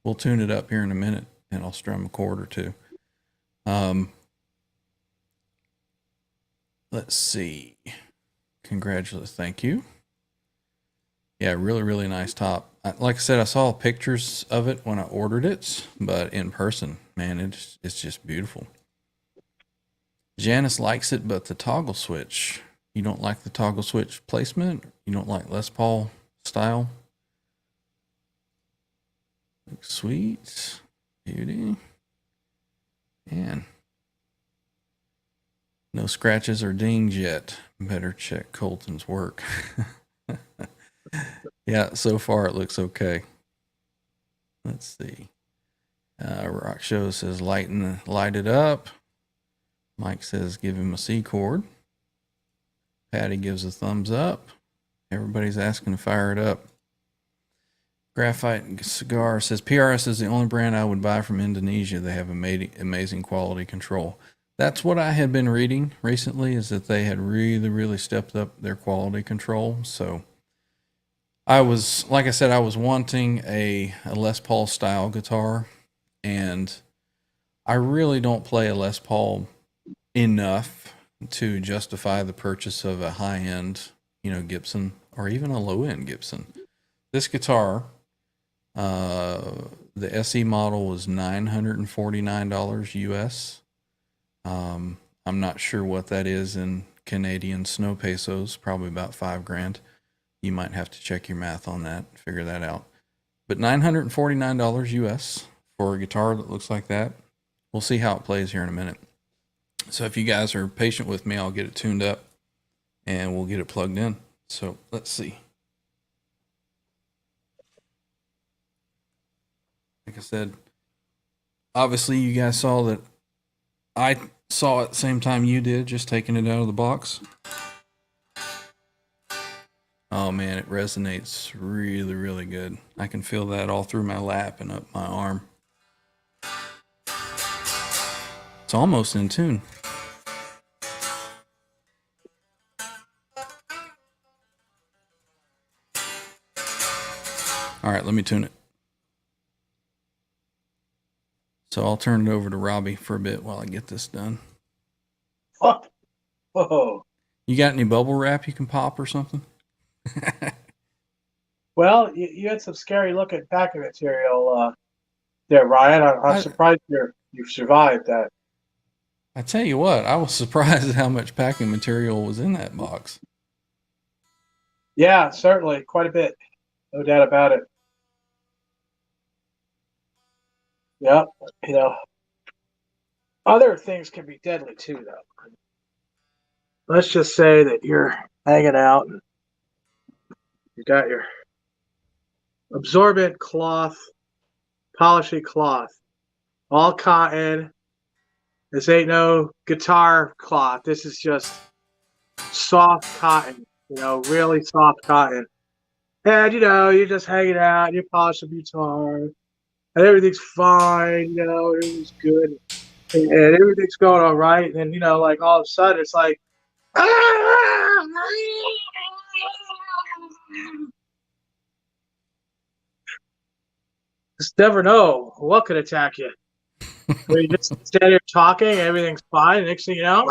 we'll tune it up here in a minute and I'll strum a chord or two. Let's see. Congratulations. Thank you. Yeah, really, really nice top. Like I said, I saw pictures of it when I ordered it, but in person, man, it's just beautiful. Janice likes it, but the toggle switch. You don't like the toggle switch placement? You don't like Les Paul style? Looks sweet. Beauty. Man. No scratches or dings yet. Better check Colton's work. Yeah, so far it looks okay. Let's see. Rock Show says light it up. Mike says give him a C chord. Patty gives a thumbs up. Everybody's asking to fire it up. Graphite Cigar says PRS is the only brand I would buy from Indonesia. They have amazing quality control. That's what I had been reading recently, is that they had really, really stepped up their quality control. So I was, like I said, I was wanting a Les Paul style guitar, and I really don't play a Les Paul enough to justify the purchase of a high-end, Gibson, or even a low-end Gibson. This guitar, the SE model was $949 US. I'm not sure what that is in Canadian snow pesos, probably about $5,000. You might have to check your math on that, figure that out. But $949 US for a guitar that looks like that. We'll see how it plays here in a minute. So if you guys are patient with me, I'll get it tuned up and we'll get it plugged in. So let's see. Like I said, obviously you guys saw that I saw it at the same time you did, just taking it out of the box. Oh man, it resonates really, really good. I can feel that all through my lap and up my arm. It's almost in tune. All right, let me tune it. So I'll turn it over to Robbie for a bit while I get this done. Oh. Whoa. You got any bubble wrap you can pop or something? Well, you had some scary looking packing material there, Ryan. I'm surprised you survived that. I tell you what, I was surprised at how much packing material was in that box. Yeah, certainly. Quite a bit. No doubt about it. Yep. Other things can be deadly too, though. Let's just say that you're hanging out and you got your absorbent cloth, polishing cloth, all cotton. This ain't no guitar cloth. This is just soft cotton, really soft cotton. And, you're just hanging out, you polish the guitar, and everything's fine, everything's good, and everything's going all right. And then, like all of a sudden, it's like, just never know what could attack you. Where you just stand here talking, everything's fine, and next thing you know,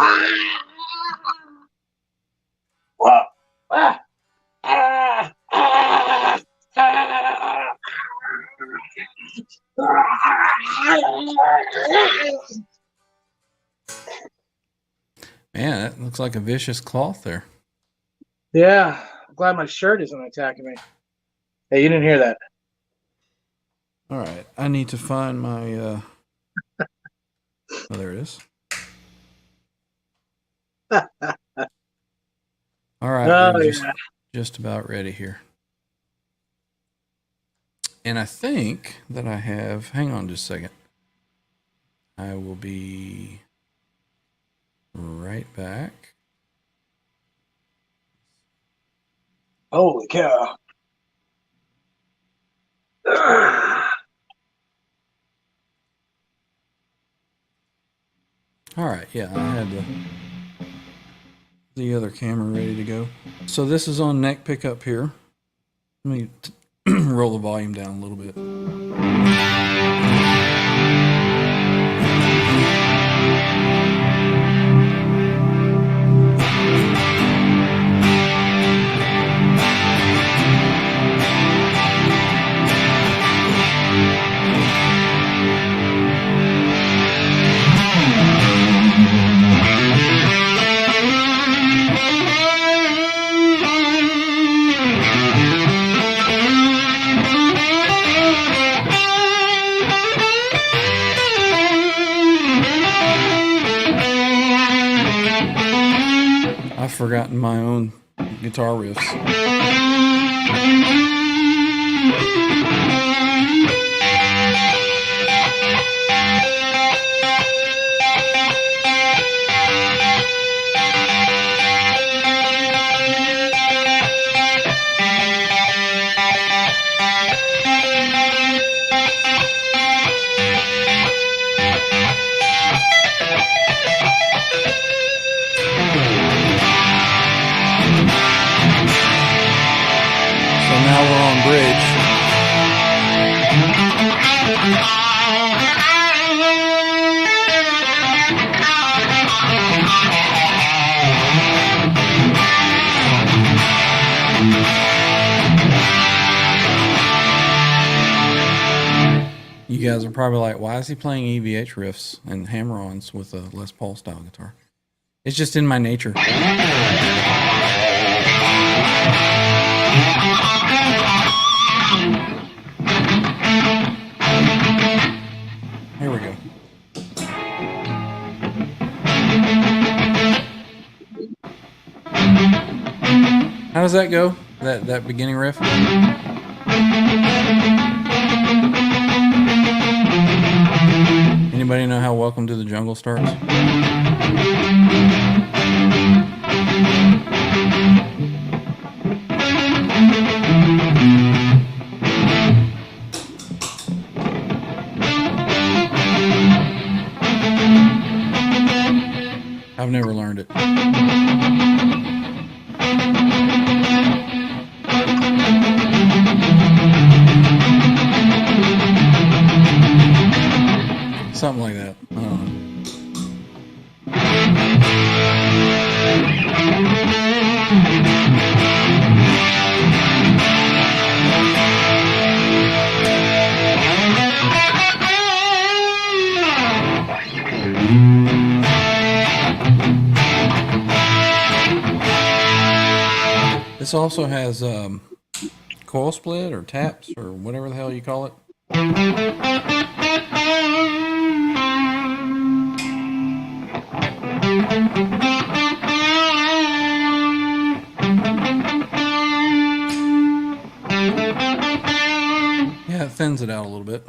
Man, that looks like a vicious cloth there. Yeah, I'm glad my shirt isn't attacking me. Hey, you didn't hear that. All right, I need to find my. Oh, there it is. All right, Oh, we're yeah. just about ready here. And I think that I have. Hang on just a second. I will be right back. Holy cow. All right, yeah, I had the other camera ready to go. So this is on neck pickup here. Let me roll the volume down a little bit. I've forgotten my own guitar riffs. Now we're on bridge. You guys are probably like, why is he playing EVH riffs and hammer-ons with a Les Paul style guitar? It's just in my nature. Here we go. How does that go? That beginning riff? Anybody know how Welcome to the Jungle starts? I've never learned it. Something like that. I don't know. This also has coil split or taps or whatever the hell you call it. Yeah, it thins it out a little bit.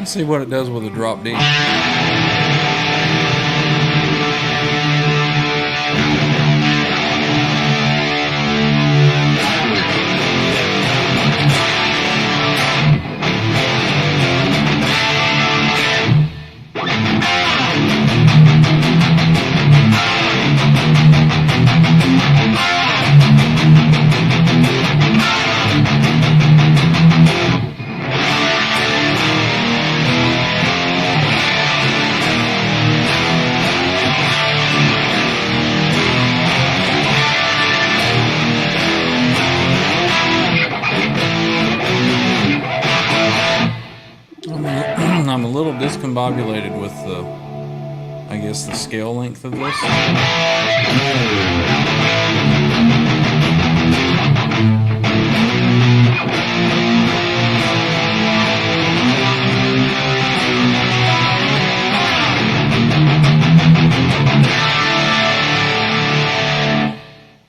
Let's see what it does with a drop D. I'm a little discombobulated with the, I guess, the scale length of this.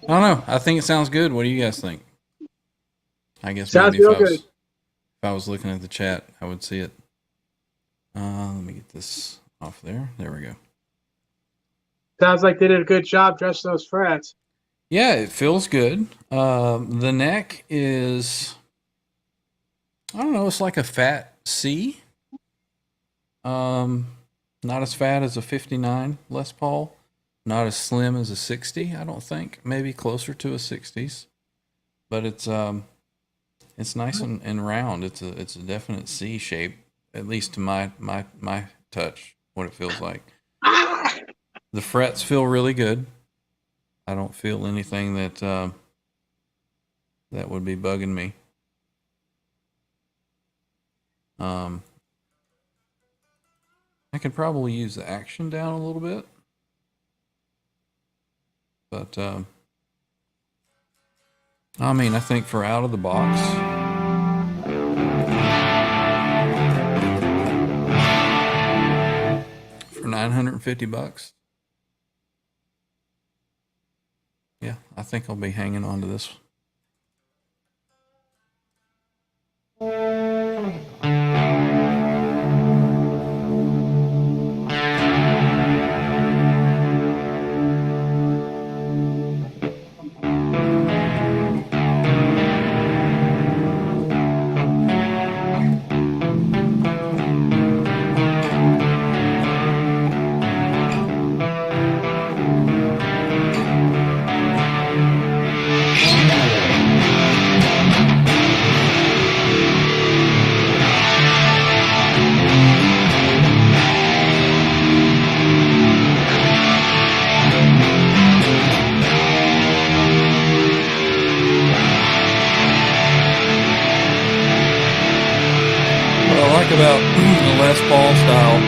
I don't know. I think it sounds good. What do you guys think? I guess Sounds maybe real if good. if I was looking at the chat, I would see it. Let me get this off there. There we go. Sounds like they did a good job dressing those frets. Yeah, it feels good. The neck is, I don't know, it's like a fat C. Not as fat as a 59 Les Paul. Not as slim as a 60, I don't think. Maybe closer to a 60s. But it's nice and round. It's a definite C shape, at least to my touch, what it feels like. The frets feel really good. I don't feel anything that that would be bugging me. I could probably use the action down a little bit, but I mean, I think for out of the box, for $950, yeah, I think I'll be hanging on to this. About the Les Paul style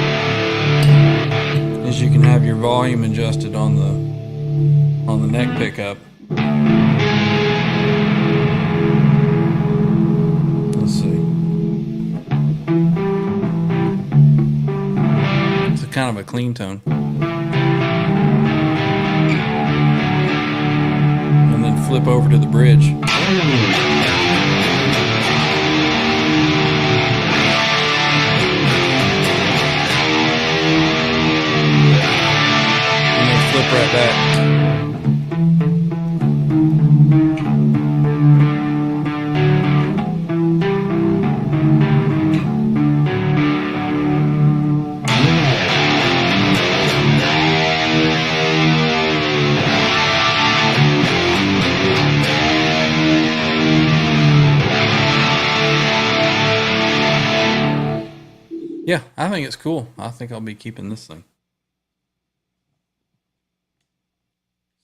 is you can have your volume adjusted on the neck pickup. Let's see. It's a kind of a clean tone. And then flip over to the bridge. Flip right back. Yeah, I think it's cool. I think I'll be keeping this thing.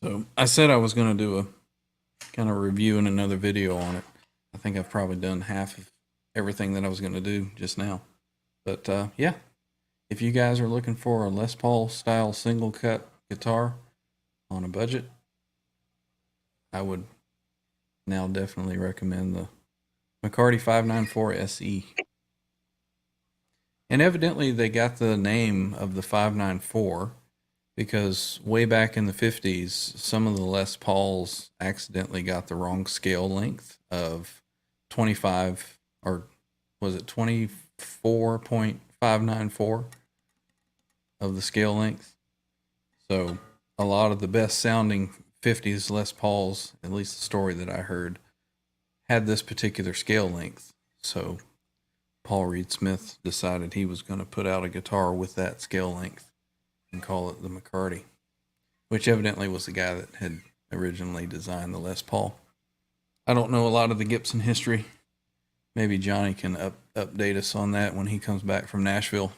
So I said I was going to do a kind of review in another video on it. I think I've probably done half of everything that I was going to do just now. But yeah, if you guys are looking for a Les Paul style single cut guitar on a budget, I would now definitely recommend the McCarty 594 SE. And evidently they got the name of the 594 because way back in the 50s, some of the Les Pauls accidentally got the wrong scale length of 25, or was it 24.5 594 of the scale length. So a lot of the best sounding 50s Les Pauls, at least the story that I heard, had this particular scale length. So Paul Reed Smith decided he was going to put out a guitar with that scale length and call it the McCarty, which evidently was the guy that had originally designed the Les Paul. I don't know a lot of the Gibson history. Maybe Johnny can update us on that when he comes back from Nashville.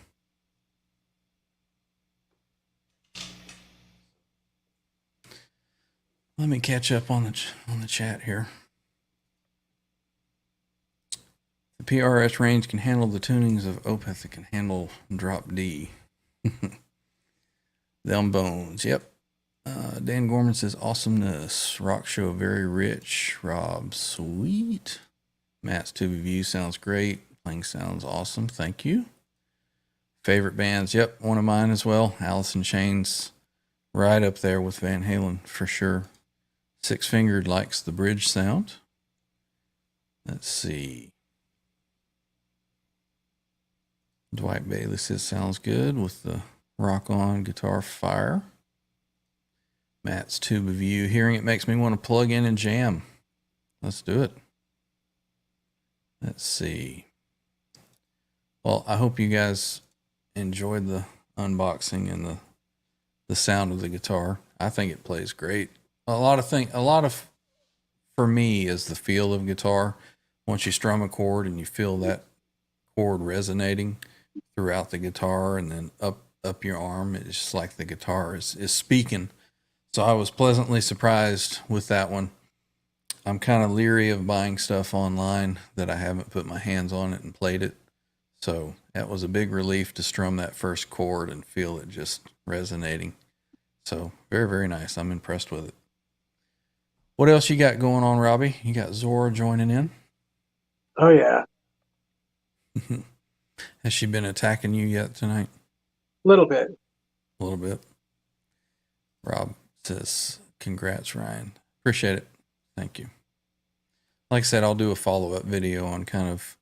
Let me catch up on the chat here. The PRS range can handle the tunings of Opeth. It can handle drop D. Them bones. Yep. Dan Gorman says, awesomeness. Rock show, very rich. Rob, sweet. Matt's Tuba View sounds great. Playing sounds awesome. Thank you. Favorite bands. Yep, one of mine as well. Alice in Chains, right up there with Van Halen for sure. Six Fingered likes the bridge sound. Let's see. Dwight Bailey says, sounds good with the rock on guitar fire. Matt's Tuba View. Hearing it makes me want to plug in and jam. Let's do it. Let's see. Well, I hope you guys enjoyed the unboxing and the sound of the guitar. I think it plays great. For me is the feel of guitar. Once you strum a chord and you feel that chord resonating throughout the guitar and then up your arm, it's just like the guitar is speaking. So I was pleasantly surprised with that one. I'm kind of leery of buying stuff online that I haven't put my hands on it and played it. So that was a big relief to strum that first chord and feel it just resonating. So very, very nice. I'm impressed with it. What else you got going on, Robbie? You got Zora joining in? Oh, yeah. Has she been attacking you yet tonight? A little bit. A little bit. Rob says, congrats, Ryan. Appreciate it. Thank you. Like I said, I'll do a follow-up video on kind of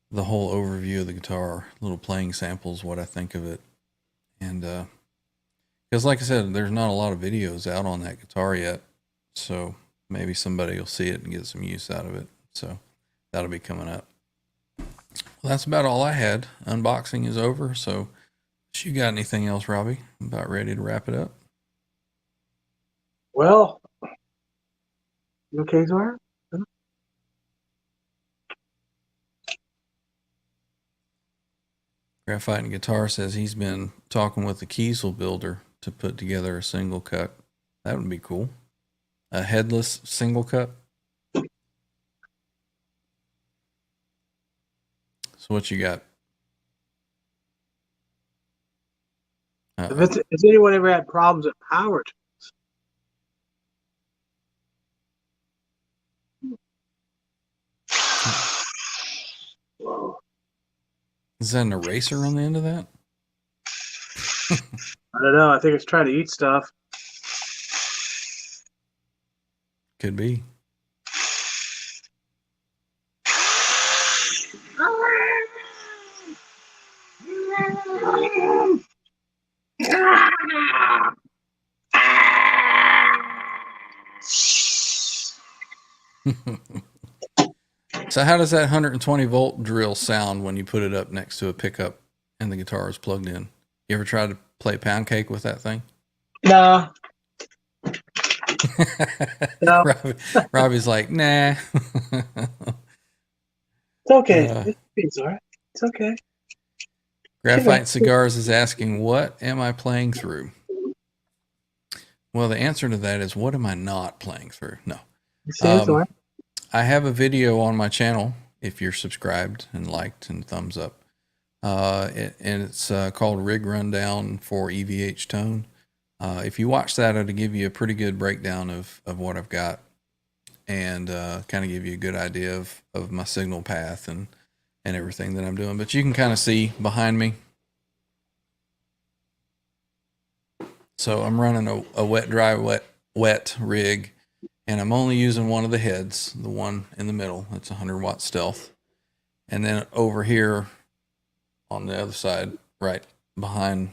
the whole overview of the guitar, little playing samples, what I think of it. And because like I said, there's not a lot of videos out on that guitar yet. So maybe somebody will see it and get some use out of it. So that'll be coming up. Well, that's about all I had. Unboxing is over. So you got anything else, Robbie? I'm about ready to wrap it up. Well, you okay, Zora? Graphite and Guitar says he's been talking with the Kiesel builder to put together a single cut. That would be cool. A headless single cut. So what you got? Has anyone ever had problems with power tools? Whoa. Is that an eraser on the end of that? I don't know. I think it's trying to eat stuff. Could be. So how does that 120 volt drill sound when you put it up next to a pickup and the guitar is plugged in? You ever tried to play pound cake with that thing? No. No. Robbie's like, nah. It's okay. It's all right. It's okay. Graphite Cigars is asking, what am I playing through? Well, the answer to that is, what am I not playing through? No. I have a video on my channel, if you're subscribed and liked and thumbs up. And it's called Rig Rundown for EVH Tone. If you watch that, it'll give you a pretty good breakdown of what I've got and kind of give you a good idea of my signal path and everything that I'm doing. But you can kind of see behind me. So I'm running a wet, dry, wet rig, and I'm only using one of the heads, the one in the middle. It's 100 watt stealth. And then over here on the other side, right behind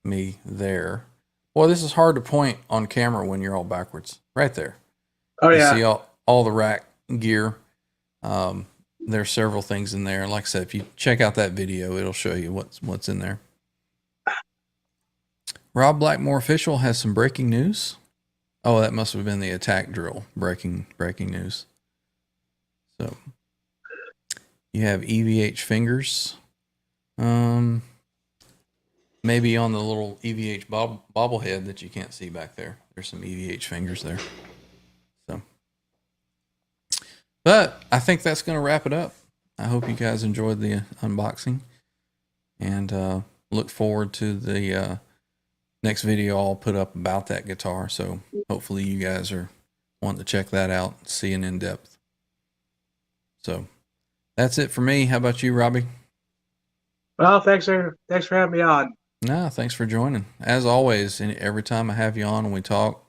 me there. Boy, this is hard to point on camera when you're all backwards. Right there. Oh You yeah. see all the rack gear. There's several things in there. Like I said, if you check out that video, it'll show you what's in there. Rob Blackmore official has some breaking news. Oh, that must have been the attack drill breaking news. So you have EVH fingers. Maybe on the little EVH bobblehead that you can't see back there. There's some EVH fingers there. So, but I think that's going to wrap it up. I hope you guys enjoyed the unboxing, and look forward to the next video I'll put up about that guitar. So hopefully you guys are wanting to check that out and see an in-depth. So that's it for me. How about you, Robbie? Well, thanks for having me on. No, thanks for joining. As always, every time I have you on and we talk,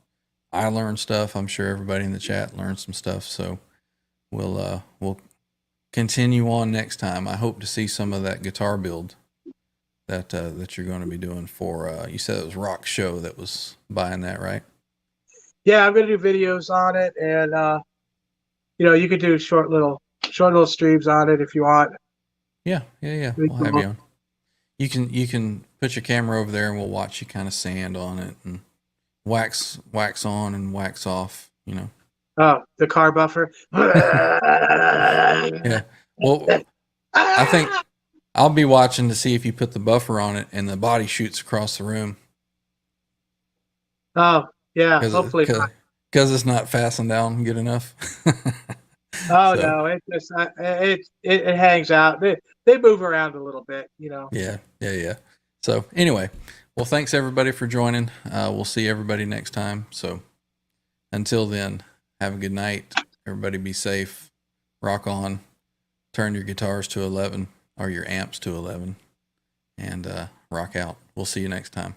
I learn stuff. I'm sure everybody in the chat learns some stuff. So we'll continue on next time. I hope to see some of that guitar build that you're going to be doing for. You said it was Rock Show that was buying that, right? Yeah, I'm gonna do videos on it, and you could do short little streams on it if you want. Yeah. We'll have you on. You can put your camera over there and we'll watch you kind of sand on it and wax on and wax off, Oh, the car buffer. Yeah. Well, I think I'll be watching to see if you put the buffer on it and the body shoots across the room. Oh, yeah. Hopefully not. Because it's not fastened down good enough. Oh, so. No, it hangs out. They move around a little bit, Yeah. So anyway, well, thanks everybody for joining. We'll see everybody next time. So until then, have a good night. Everybody be safe. Rock on. Turn your guitars to 11 or your amps to 11 and rock out. We'll see you next time.